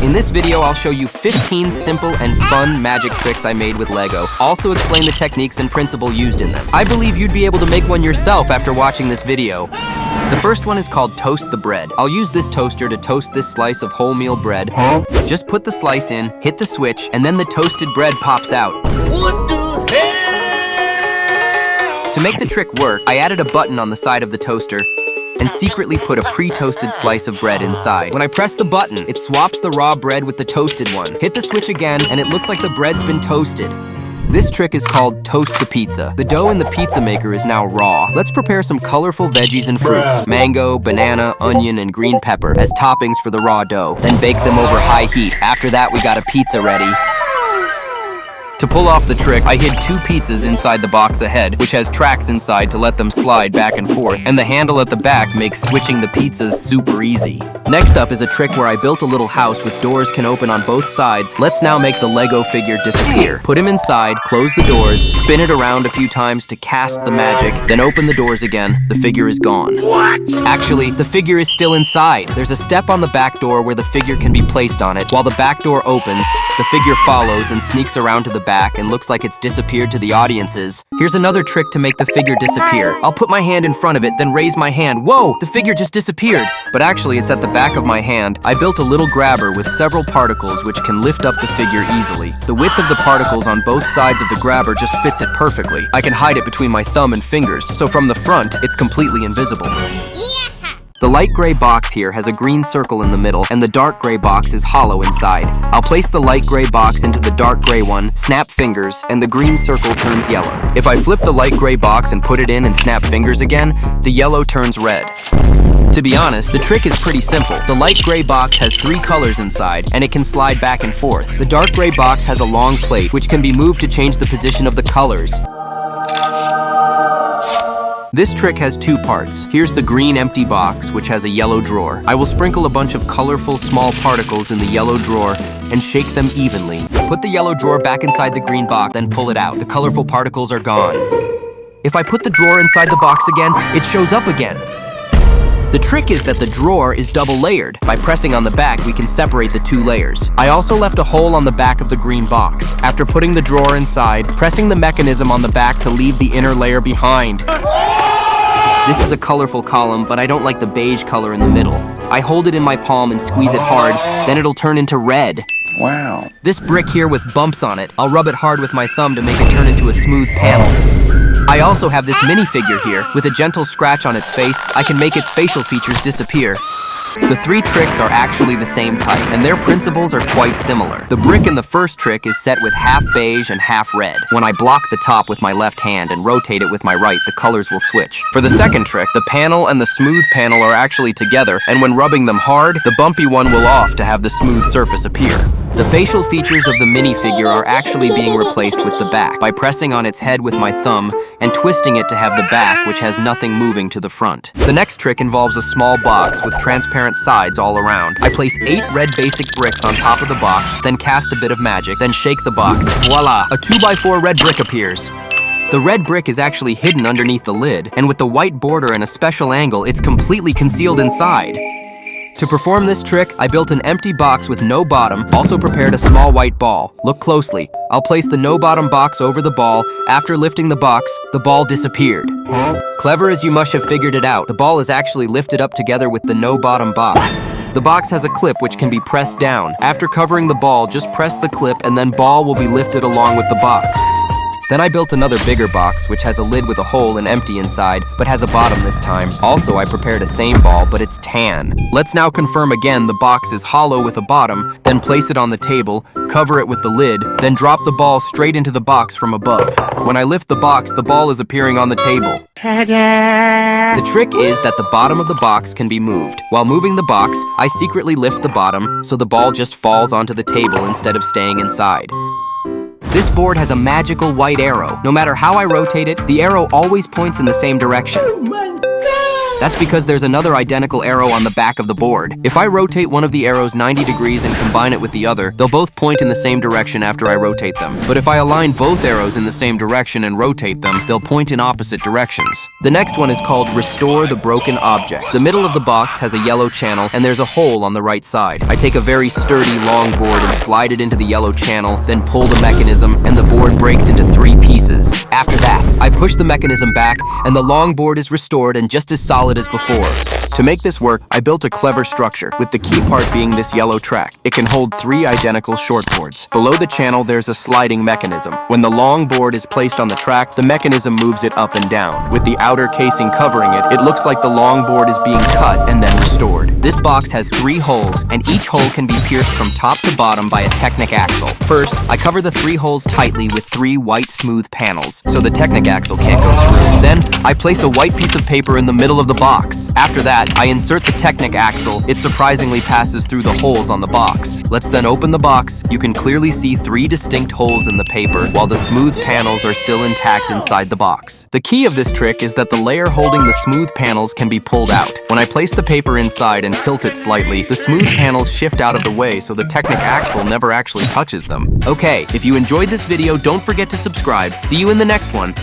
In this video, I'll show you 15 simple and fun magic tricks I made with Lego. Also explain the techniques and principle used in them. I believe you'd be able to make one yourself after watching this video. The first one is called Toast the Bread. I'll use this toaster to toast this slice of wholemeal bread. Just put the slice in, hit the switch, and then the toasted bread pops out. What the hell? To make the trick work, I added a button on the side of the toaster and secretly put a pre-toasted slice of bread inside. When I press the button, it swaps the raw bread with the toasted one. Hit the switch again, and it looks like the bread's been toasted. This trick is called Toast the Pizza. The dough in the pizza maker is now raw. Let's prepare some colorful veggies and fruits, mango, banana, onion, and green pepper, as toppings for the raw dough. Then bake them over high heat. After that, we got a pizza ready. To pull off the trick, I hid 2 pizzas inside the box ahead, which has tracks inside to let them slide back and forth, and the handle at the back makes switching the pizzas super easy. Next up is a trick where I built a little house with doors can open on both sides. Let's now make the Lego figure disappear. Put him inside, close the doors, spin it around a few times to cast the magic, then open the doors again. The figure is gone. What? Actually, the figure is still inside. There's a step on the back door where the figure can be placed on it. While the back door opens, the figure follows and sneaks around to the back and looks like it's disappeared to the audiences. Here's another trick to make the figure disappear. I'll put my hand in front of it, then raise my hand. Whoa, the figure just disappeared. But actually, it's at the back of my hand. I built a little grabber with several particles which can lift up the figure easily. The width of the particles on both sides of the grabber just fits it perfectly. I can hide it between my thumb and fingers, so from the front, it's completely invisible. The light gray box here has a green circle in the middle, and the dark gray box is hollow inside. I'll place the light gray box into the dark gray one, snap fingers, and the green circle turns yellow. If I flip the light gray box and put it in and snap fingers again, the yellow turns red. To be honest, the trick is pretty simple. The light gray box has 3 colors inside, and it can slide back and forth. The dark gray box has a long plate, which can be moved to change the position of the colors. This trick has 2 parts. Here's the green empty box, which has a yellow drawer. I will sprinkle a bunch of colorful small particles in the yellow drawer and shake them evenly. Put the yellow drawer back inside the green box, then pull it out. The colorful particles are gone. If I put the drawer inside the box again, it shows up again. The trick is that the drawer is double layered. By pressing on the back, we can separate the 2 layers. I also left a hole on the back of the green box. After putting the drawer inside, pressing the mechanism on the back to leave the inner layer behind. This is a colorful column, but I don't like the beige color in the middle. I hold it in my palm and squeeze it hard, then it'll turn into red. Wow. This brick here with bumps on it, I'll rub it hard with my thumb to make it turn into a smooth panel. I also have this minifigure here. With a gentle scratch on its face, I can make its facial features disappear. The 3 tricks are actually the same type, and their principles are quite similar. The brick in the first trick is set with half beige and half red. When I block the top with my left hand and rotate it with my right, the colors will switch. For the second trick, the panel and the smooth panel are actually together, and when rubbing them hard, the bumpy one will off to have the smooth surface appear. The facial features of the minifigure are actually being replaced with the back by pressing on its head with my thumb and twisting it to have the back, which has nothing moving to the front. The next trick involves a small box with transparent sides all around. I place 8 red basic bricks on top of the box, then cast a bit of magic, then shake the box. Voila! A 2x4 red brick appears. The red brick is actually hidden underneath the lid, and with the white border and a special angle, it's completely concealed inside. To perform this trick, I built an empty box with no bottom, also prepared a small white ball. Look closely. I'll place the no bottom box over the ball. After lifting the box, the ball disappeared. Clever as you must have figured it out, the ball is actually lifted up together with the no bottom box. The box has a clip which can be pressed down. After covering the ball, just press the clip and then ball will be lifted along with the box. Then I built another bigger box, which has a lid with a hole and empty inside, but has a bottom this time. Also, I prepared a same ball, but it's tan. Let's now confirm again the box is hollow with a bottom, then place it on the table, cover it with the lid, then drop the ball straight into the box from above. When I lift the box, the ball is appearing on the table. Ta-da! The trick is that the bottom of the box can be moved. While moving the box, I secretly lift the bottom, so the ball just falls onto the table instead of staying inside. This board has a magical white arrow. No matter how I rotate it, the arrow always points in the same direction. Oh my God! That's because there's another identical arrow on the back of the board. If I rotate one of the arrows 90 degrees and combine it with the other, they'll both point in the same direction after I rotate them. But if I align both arrows in the same direction and rotate them, they'll point in opposite directions. The next one is called Restore the Broken Object. The middle of the box has a yellow channel and there's a hole on the right side. I take a very sturdy long board and slide it into the yellow channel, then pull the mechanism and the board breaks into 3 pieces. After that, I push the mechanism back and the long board is restored and just as solid as before. To make this work, I built a clever structure, with the key part being this yellow track. It can hold 3 identical short boards. Below the channel, there's a sliding mechanism. When the long board is placed on the track, the mechanism moves it up and down. With the outer casing covering it, it looks like the long board is being cut and then restored. This box has 3 holes, and each hole can be pierced from top to bottom by a Technic axle. First, I cover the 3 holes tightly with 3 white smooth panels, so the Technic axle can't go through. Then, I place a white piece of paper in the middle of the box. After that, I insert the Technic axle. It surprisingly passes through the holes on the box. Let's then open the box. You can clearly see 3 distinct holes in the paper, while the smooth panels are still intact inside the box. The key of this trick is that the layer holding the smooth panels can be pulled out. When I place the paper inside and tilt it slightly, the smooth panels shift out of the way so the Technic axle never actually touches them. Okay, if you enjoyed this video, don't forget to subscribe. See you in the next one.